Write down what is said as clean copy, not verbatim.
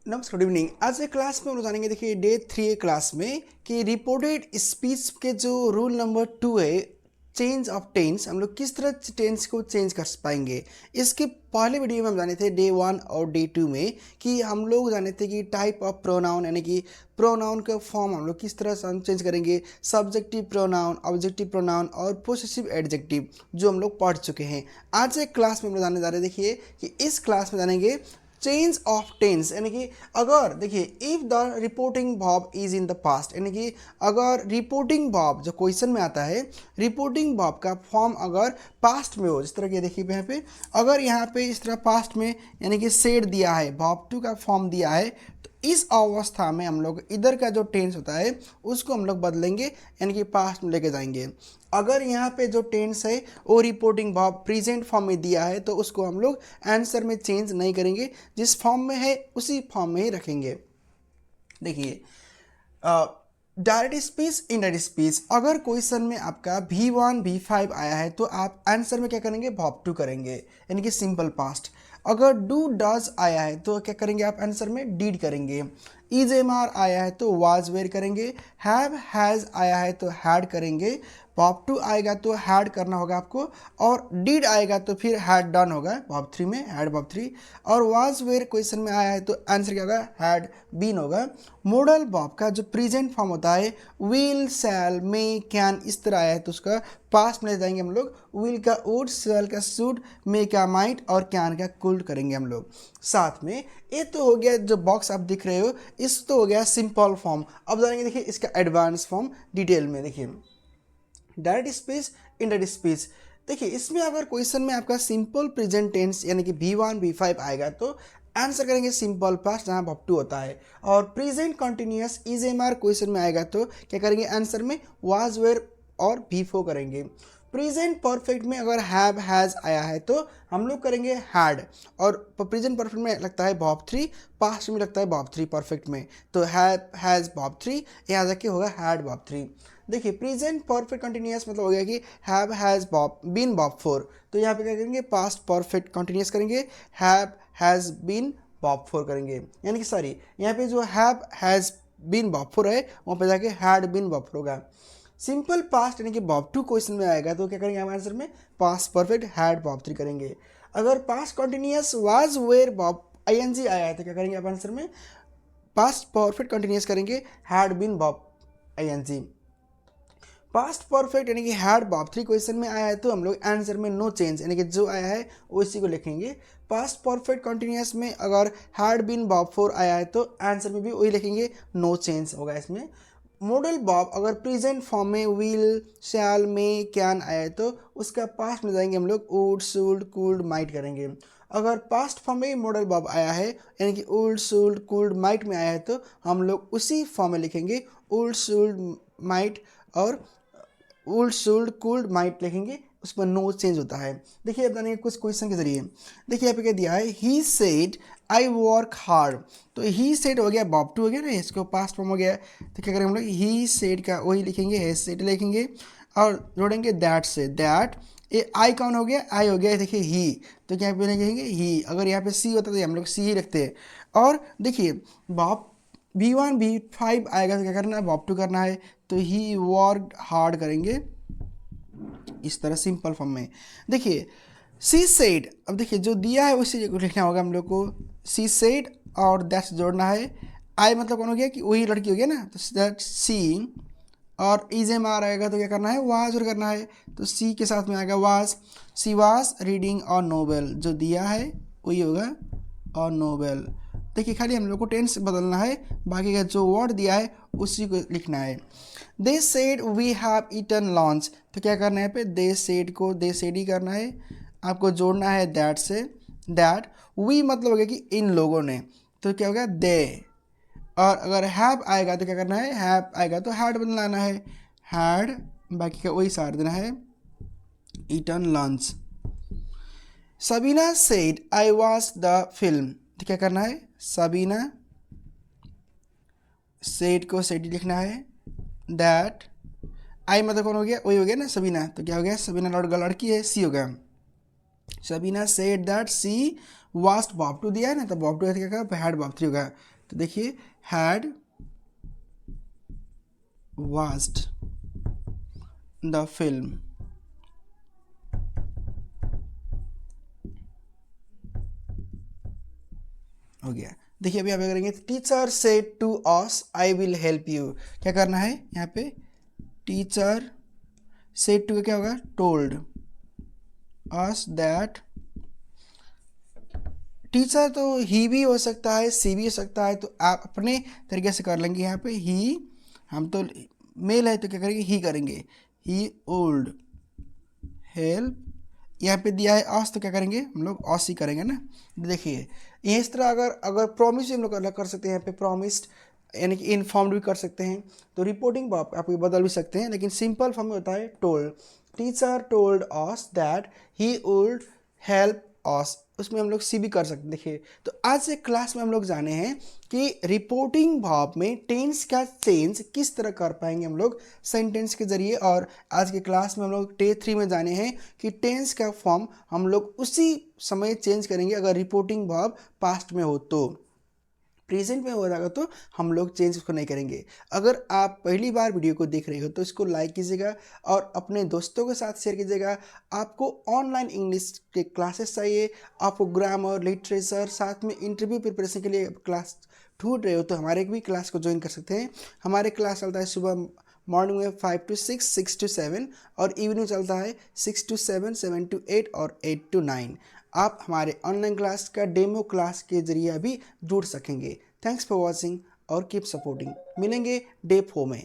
नमस्कार, good evening. आज के क्लास में हम लोग जानेंगे, देखिए डे 3 क्लास में कि रिपोर्टेड स्पीच के जो रूल नंबर 2 है, चेंज ऑफ टेंस, हम लोग किस तरह टेंस को चेंज कर पाएंगे। इसके पहले वीडियो में हम जाने थे डे 1 और डे 2 में कि हम लोग जाने थे कि टाइप ऑफ प्रोनाउन, यानी कि प्रोनाउन का फॉर्म हम लोग किस तरह से हम चेंज करेंगे। सब्जेक्टिव प्रोनाउन, ऑब्जेक्टिव प्रोनाउन और पोसेसिव एडजेक्टिव जो हम लोग पढ़ चुके हैं। आज एक क्लास में हम लोग जाने जा रहे हैं, देखिए कि इस क्लास में जानेंगे चेंज ऑफ टेंस, यानी कि अगर देखिए if the reporting verb is in the past, यानी कि अगर रिपोर्टिंग वर्ब जो क्वेश्चन में आता है, रिपोर्टिंग वर्ब का फॉर्म अगर पास्ट में हो, जिस तरह के देखिए यहाँ पे, अगर यहाँ पे इस तरह पास्ट में यानी कि सेड दिया है, वर्ब टू का फॉर्म दिया है, तो इस अवस्था में हम लोग इधर का जो टेंस होता है उसको हम लोग बदलेंगे, यानी कि पास्ट में लेके जाएंगे। अगर यहाँ पे जो टेंस है वो रिपोर्टिंग वर्ब प्रेजेंट फॉर्म में दिया है तो उसको हम लोग आंसर में चेंज नहीं करेंगे, जिस फॉर्म में है उसी फॉर्म में ही रखेंगे। देखिए डायरेक्ट स्पीच, इनडायरेक्ट स्पीच, अगर क्वेश्चन में आपका V1 V5 आया है तो आप आंसर में क्या करेंगे, वर्ब टू करेंगे, यानी कि सिंपल पास्ट। अगर डू डज आया है तो क्या करेंगे आप आंसर में डीड करेंगे। इज एम आर आया है तो वाज वेयर करेंगे। हैव हैज़ आया है तो हैड करेंगे। वर्ब टू आएगा तो हैड करना होगा आपको, और डीड आएगा तो फिर हैड डन होगा वर्ब थ्री में, हैड वर्ब थ्री। और वाज वेयर क्वेश्चन में आया है तो आंसर क्या होगा, हैड बीन होगा। मॉडल वर्ब का जो प्रेजेंट फॉर्म होता है, विल, शैल, मे, कैन, इस तरह आया है तो उसका पास्ट में ले जाएंगे हम लोग। विल का वुड, शैल का शुड, मे का माइट और कैन का कुड करेंगे हम लोग साथ में। ये तो हो गया जो बॉक्स आप दिख रहे हो, इस तो हो गया सिंपल फॉर्म। अब जाएंगे देखिए इसका एडवांस फॉर्म डिटेल में। देखिए डायरेक्ट स्पीच, इनडायरेक्ट स्पीच, देखिए इसमें अगर क्वेश्चन में आपका सिंपल प्रेजेंट टेंस यानी कि V1 V5 आएगा तो आंसर करेंगे सिंपल पास्ट जहाँ वर्ब टू होता है। और present continuous is am are question में आएगा तो क्या करेंगे आंसर में वाज वेयर और V4 करेंगे। प्रेजेंट परफेक्ट में अगर हैव हैज़ आया है तो हम लोग करेंगे हैड, और प्रेजेंट परफेक्ट में लगता है वर्ब थ्री, पास्ट में लगता है वर्ब थ्री परफेक्ट में, तो हैव हैज़ वर्ब थ्री, यहाँ जाके होगा हैड वर्ब थ्री। देखिए प्रेजेंट परफेक्ट कंटिन्यूअस मतलब हो गया कि have has been verb four, तो यहाँ पे क्या करेंगे पास्ट परफेक्ट कंटिन्यूअस करेंगे, have has been verb four करेंगे, यानी कि सॉरी यहाँ पे जो have has been verb four है वहाँ पे जाके हैड बीन वर्ब फोर होगा। सिंपल पास्ट यानी कि वर्ब टू क्वेश्चन में आएगा तो क्या करेंगे हम आंसर में past perfect had verb three करेंगे। अगर past continuous was were verb ING आया है तो क्या करेंगे आप आंसर में पास्ट परफेक्ट कंटिन्यूअस करेंगे, had been verb ING। Past perfect यानी कि हैड वर्ब थ्री क्वेश्चन में आया है तो हम लोग आंसर में नो चेंज, यानी कि जो आया है उसी को लिखेंगे। पास्ट परफेक्ट कंटिन्यूअस में अगर हैड बीन वर्ब फोर आया है तो आंसर में भी वही लिखेंगे, नो चेंज होगा इसमें। मॉडल वर्ब अगर प्रेजेंट फॉर्म में विल, शैल, मे, कैन आया है तो उसका पास्ट में जाएंगे हम लोग वुड, शुड, कुड, माइट करेंगे। अगर पास्ट फॉर्म में मॉडल वर्ब आया है यानी कि वुड, शुड, कुड, माइट में आया है तो हम लोग उसी फॉर्म में लिखेंगे, वुड, शुड, माइट, और वुड, शुड, कुड, माइट लिखेंगे, उसमें नो चेंज होता है। देखिए अब बताएंगे कुछ क्वेश्चन के जरिए। देखिए यहाँ पे क्या दिया है, he said I work hard, तो ही सेड हो गया वर्ब टू हो गया ना, इसको पास्ट फॉर्म हो गया, तो क्या करेंगे हम लोग ही सेड का वही लिखेंगे, हैज सेड लिखेंगे और जोड़ेंगे दैट से, दैट ये आई कौन हो गया, आई हो गया, देखिए ही, तो क्या पे लिखेंगे ही। अगर यहाँ पे सी होता तो हम लोग सी ही रखते हैं। और देखिए वर्ब V1 V5 आएगा तो क्या करना है, वर्ब टू करना है, तो ही वर्कड हार्ड करेंगे इस तरह सिंपल फॉर्म में। देखिए सी सेड, अब देखिए जो दिया है उसी को लिखना होगा हम लोग को, सी सेड और दैट्स जोड़ना है। आई मतलब कौन हो गया कि वही लड़की हो गया ना, तो दैट सी, और इज एम आर आएगा तो क्या करना है वाज और करना है, तो सी के साथ में आएगा वाज। सी वाज रीडिंग और नोवेल, जो दिया है वही होगा और नोवेल। देखिए खाली हम लोग को टेंस बदलना है, बाकी का जो वर्ड दिया है उसी को लिखना है। They said we have eaten lunch, तो क्या करना है पे दे सेड को दे सेड ही करना है, आपको जोड़ना है दैट से, दैट। वी मतलब हो गया कि इन लोगों ने, तो क्या हो गया दे। और अगर हैव आएगा तो क्या करना है, हैव आएगा तो हैड बनाना है, हैड, बाकी का वही सार देना है, eaten lunch. Sabina said I watch the film, तो क्या करना है सबीना सेड को सेड लिखना है, दैट आई मतलब कौन हो गया वही हो गया ना सबीना, तो क्या हो गया सबीना लड़की है, सी हो गया। Sabina said that she watched verb two दिया है ना, तो वर्ब टू क्या हैड वर्ब थ्री होगा, तो देखिए हैड वॉच्ड द फिल्म। हो गया। देखिए अभी आप क्या करेंगे, teacher said to us I will help you. क्या करना है यहाँ पे, टीचर सेड टू क्या होगा, टोल्ड अस दैट। टीचर तो ही भी हो सकता है, सी भी हो सकता है, तो आप अपने तरीके से कर लेंगे। यहाँ पे ही, हम तो मेल है तो क्या करेंगे, ही करेंगे, ही ओल्ड हेल्प। यहाँ पे दिया है अस तो क्या करेंगे हम लोग, अस ही करेंगे ना। देखिए ये इस तरह अगर अगर प्रॉमिस हम लोग अलग कर सकते हैं, यहाँ पे प्रॉमिस्ड यानी कि इन्फॉर्म्ड भी कर सकते हैं। तो रिपोर्टिंग आप ये बदल भी सकते हैं, लेकिन सिंपल फॉर्म में होता है told. Teacher told us that he would help us, उसमें हम लोग सी भी कर सकते हैं। देखिए तो आज से क्लास में हम लोग जाने हैं कि रिपोर्टिंग भाव में टेंस का चेंज किस तरह कर पाएंगे हम लोग सेंटेंस के जरिए। और आज के क्लास में हम लोग डे 3 में जाने हैं कि टेंस का फॉर्म हम लोग उसी समय चेंज करेंगे अगर रिपोर्टिंग भाव पास्ट में हो तो। प्रेजेंट में हो जाएगा तो हम लोग चेंज उसको नहीं करेंगे। अगर आप पहली बार वीडियो को देख रहे हो तो इसको लाइक कीजिएगा और अपने दोस्तों के साथ शेयर कीजिएगा। आपको ऑनलाइन इंग्लिश के क्लासेस चाहिए, आपको ग्रामर, लिटरेचर, साथ में इंटरव्यू प्रिपरेशन के लिए क्लास ढूंढ रहे हो तो हमारे भी क्लास को ज्वाइन कर सकते हैं। हमारे क्लास चलता है सुबह मॉर्निंग में 5 to 6, 6 to 7 और इवनिंग चलता है 6 to 7, 7 to 8 और 8 to 9। आप हमारे ऑनलाइन क्लास का डेमो क्लास के जरिए भी जुड़ सकेंगे। थैंक्स फॉर वॉचिंग और कीप सपोर्टिंग। मिलेंगे डे 4 में।